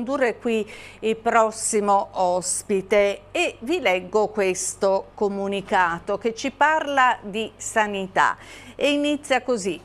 Condurre qui il prossimo ospite e vi leggo questo comunicato che ci parla di sanità e inizia così: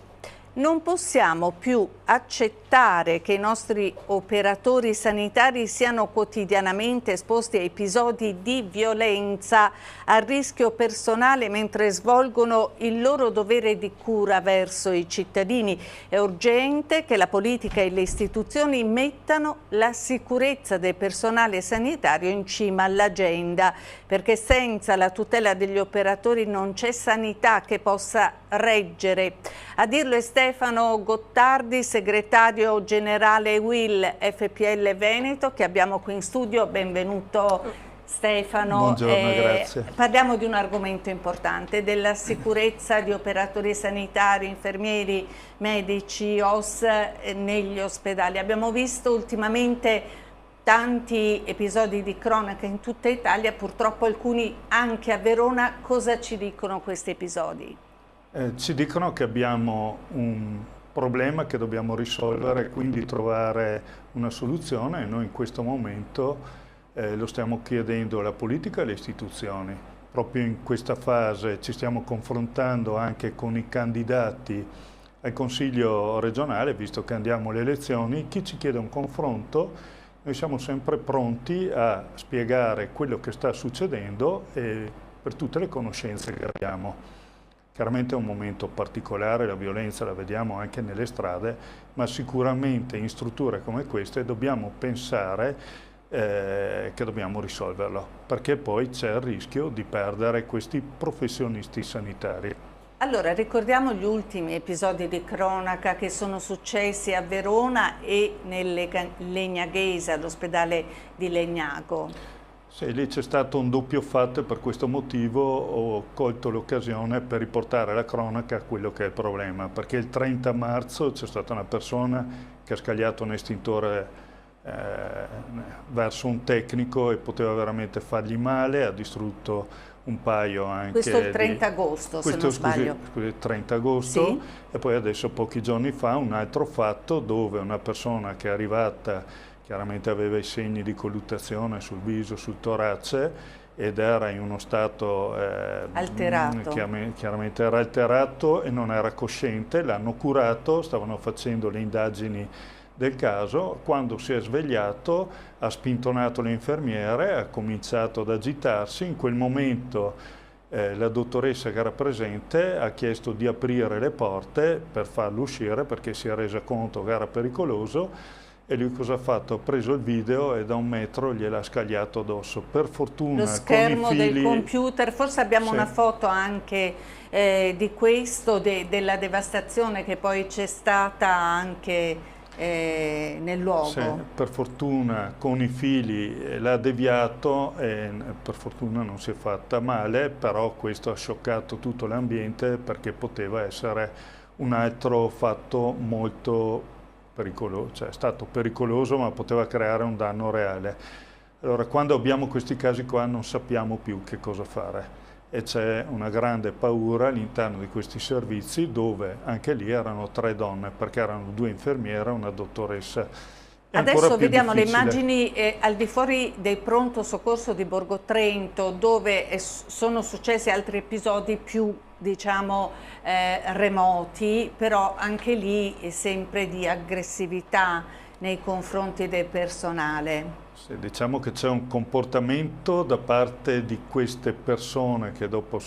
non possiamo più accettare che i nostri operatori sanitari siano quotidianamente esposti a episodi di violenza, a rischio personale mentre svolgono il loro dovere di cura verso i cittadini. È urgente che la politica e le istituzioni mettano la sicurezza del personale sanitario in cima all'agenda, perché senza la tutela degli operatori non c'è sanità che possa reggere. A dirlo è Stefano Gottardi, segretario generale UIL FPL Veneto, che abbiamo qui in studio. Benvenuto Stefano. Buongiorno, grazie. Parliamo di un argomento importante, della sicurezza di operatori sanitari, infermieri, medici, OS negli ospedali. Abbiamo visto ultimamente tanti episodi di cronaca in tutta Italia, purtroppo alcuni anche a Verona. Cosa ci dicono questi episodi? Ci dicono che abbiamo un problema che dobbiamo risolvere, quindi trovare una soluzione, e noi in questo momento lo stiamo chiedendo alla politica e alle istituzioni. Proprio in questa fase ci stiamo confrontando anche con i candidati al Consiglio regionale, visto che andiamo alle elezioni. Chi ci chiede un confronto, noi siamo sempre pronti a spiegare quello che sta succedendo e per tutte le conoscenze che abbiamo. Chiaramente è un momento particolare, la violenza la vediamo anche nelle strade, ma sicuramente in strutture come queste dobbiamo pensare che dobbiamo risolverlo, perché poi c'è il rischio di perdere questi professionisti sanitari. Allora, ricordiamo gli ultimi episodi di cronaca che sono successi a Verona e nel Legnaghese, all'ospedale di Legnago. Sì, lì c'è stato un doppio fatto e per questo motivo ho colto l'occasione per riportare alla cronaca quello che è il problema, perché il 30 marzo c'è stata una persona che ha scagliato un estintore verso un tecnico e poteva veramente fargli male, ha distrutto un paio anche. Questo il 30 agosto, se non sbaglio. Scusi, il 30 agosto, sì? E poi adesso pochi giorni fa un altro fatto dove una persona che è arrivata chiaramente aveva i segni di colluttazione sul viso, sul torace ed era in uno stato alterato. Chiaramente era alterato e non era cosciente, l'hanno curato, stavano facendo le indagini del caso. Quando si è svegliato ha spintonato l'infermiere, ha cominciato ad agitarsi. In quel momento la dottoressa che era presente ha chiesto di aprire le porte per farlo uscire perché si è resa conto che era pericoloso. E lui cosa ha fatto? Ha preso il video e da 1 metro gliel'ha scagliato addosso. Per fortuna lo schermo con i fili... del computer, forse abbiamo una foto anche di questo, della devastazione che poi c'è stata anche nel luogo. Sì, per fortuna con i fili l'ha deviato e per fortuna non si è fatta male, però questo ha scioccato tutto l'ambiente perché poteva essere un altro fatto molto pericoloso, cioè è stato pericoloso ma poteva creare un danno reale. Allora quando abbiamo questi casi qua non sappiamo più che cosa fare e c'è una grande paura all'interno di questi servizi dove anche lì erano 3 donne perché erano 2 infermiere e una dottoressa. Adesso vediamo le immagini al di fuori del pronto soccorso di Borgo Trento dove sono successi altri episodi più diciamo remoti, però anche lì è sempre di aggressività nei confronti del personale. Sì, diciamo che c'è un comportamento da parte di queste persone che dopo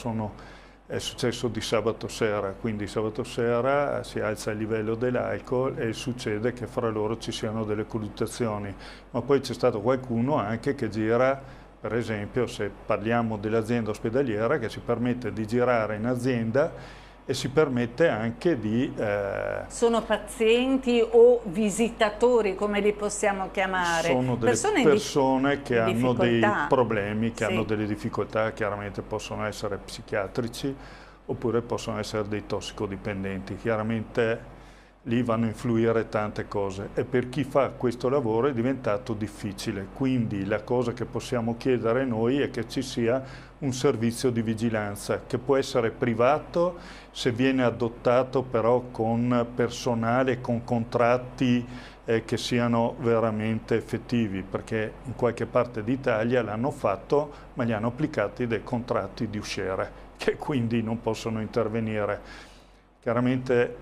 è successo di sabato sera, quindi sabato sera si alza il livello dell'alcol e succede che fra loro ci siano delle colluttazioni, ma poi c'è stato qualcuno anche che gira, per esempio se parliamo dell'azienda ospedaliera, che si permette di girare in azienda e si permette anche di... Sono pazienti o visitatori, come li possiamo chiamare? Sono delle persone che hanno dei problemi, che hanno delle difficoltà, chiaramente possono essere psichiatrici oppure possono essere dei tossicodipendenti. Chiaramente lì vanno a influire tante cose e per chi fa questo lavoro è diventato difficile. Quindi la cosa che possiamo chiedere noi è che ci sia un servizio di vigilanza che può essere privato se viene adottato però con personale, con contratti che siano veramente effettivi, perché in qualche parte d'Italia l'hanno fatto, ma li hanno applicati dei contratti di usciere, che quindi non possono intervenire. Chiaramente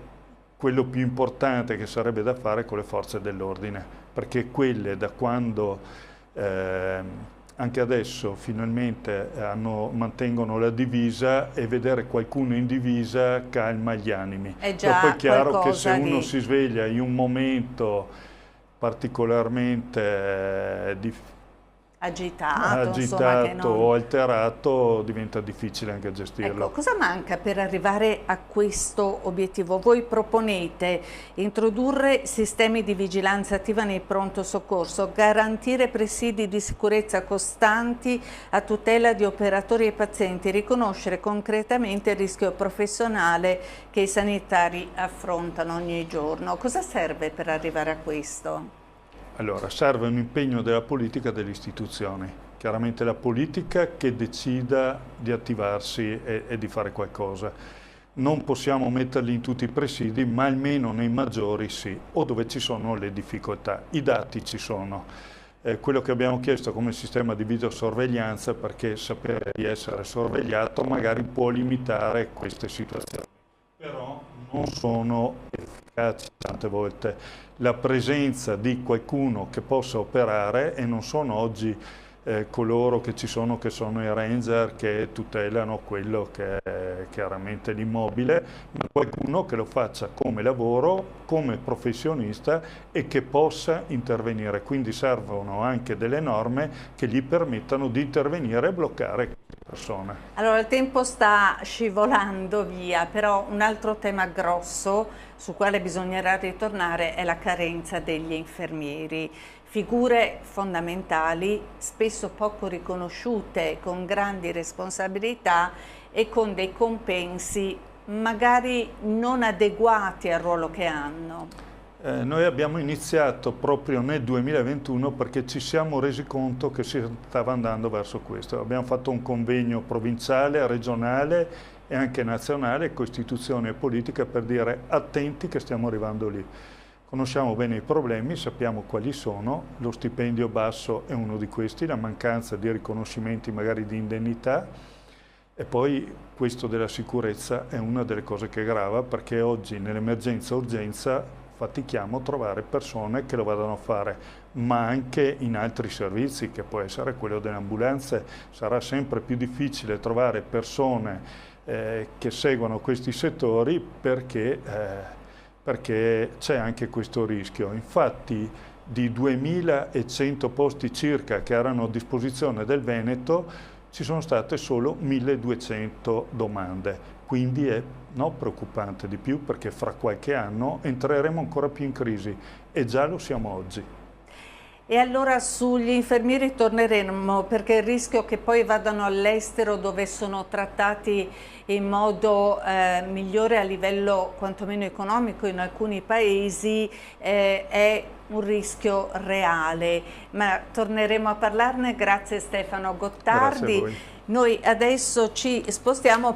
quello più importante che sarebbe da fare con le forze dell'ordine, perché quelle da quando anche adesso finalmente mantengono la divisa, e vedere qualcuno in divisa calma gli animi. È già Dopo è chiaro che se uno di... si sveglia in un momento particolarmente agitato, insomma, che non... o alterato, diventa difficile anche gestirlo. Ecco, cosa manca per arrivare a questo obiettivo? Voi proponete introdurre sistemi di vigilanza attiva nei pronto soccorso, garantire presidi di sicurezza costanti a tutela di operatori e pazienti, riconoscere concretamente il rischio professionale che i sanitari affrontano ogni giorno. Cosa serve per arrivare a questo? Allora, serve un impegno della politica e delle istituzioni. Chiaramente la politica che decida di attivarsi e di fare qualcosa. Non possiamo metterli in tutti i presidi, ma almeno nei maggiori sì, o dove ci sono le difficoltà. I dati ci sono. Quello che abbiamo chiesto come sistema di videosorveglianza, perché sapere di essere sorvegliato magari può limitare queste situazioni. Però non sono efficaci tante volte. La presenza di qualcuno che possa operare, e non sono oggi coloro che ci sono, che sono i ranger che tutelano quello che è chiaramente l'immobile, ma qualcuno che lo faccia come lavoro, come professionista e che possa intervenire. Quindi servono anche delle norme che gli permettano di intervenire e bloccare queste persone. Allora, il tempo sta scivolando via, però un altro tema grosso sul quale bisognerà ritornare è la carenza degli infermieri. Figure fondamentali, spesso poco riconosciute, con grandi responsabilità e con dei compensi magari non adeguati al ruolo che hanno. Noi abbiamo iniziato proprio nel 2021 perché ci siamo resi conto che si stava andando verso questo. Abbiamo fatto un convegno provinciale, regionale e anche nazionale con istituzioni e politica per dire attenti che stiamo arrivando lì. Conosciamo bene i problemi, sappiamo quali sono, lo stipendio basso è uno di questi, la mancanza di riconoscimenti magari di indennità, e poi questo della sicurezza è una delle cose che grava, perché oggi nell'emergenza-urgenza fatichiamo a trovare persone che lo vadano a fare, ma anche in altri servizi, che può essere quello delle ambulanze. Sarà sempre più difficile trovare persone che seguono questi settori perché c'è anche questo rischio. Infatti di 2100 posti circa che erano a disposizione del Veneto ci sono state solo 1200 domande, quindi è preoccupante di più, perché fra qualche anno entreremo ancora più in crisi e già lo siamo oggi. E allora sugli infermieri torneremo, perché il rischio che poi vadano all'estero dove sono trattati in modo migliore a livello quantomeno economico in alcuni paesi è un rischio reale, ma torneremo a parlarne. Grazie Stefano Gottardi. Grazie a voi. Noi adesso ci spostiamo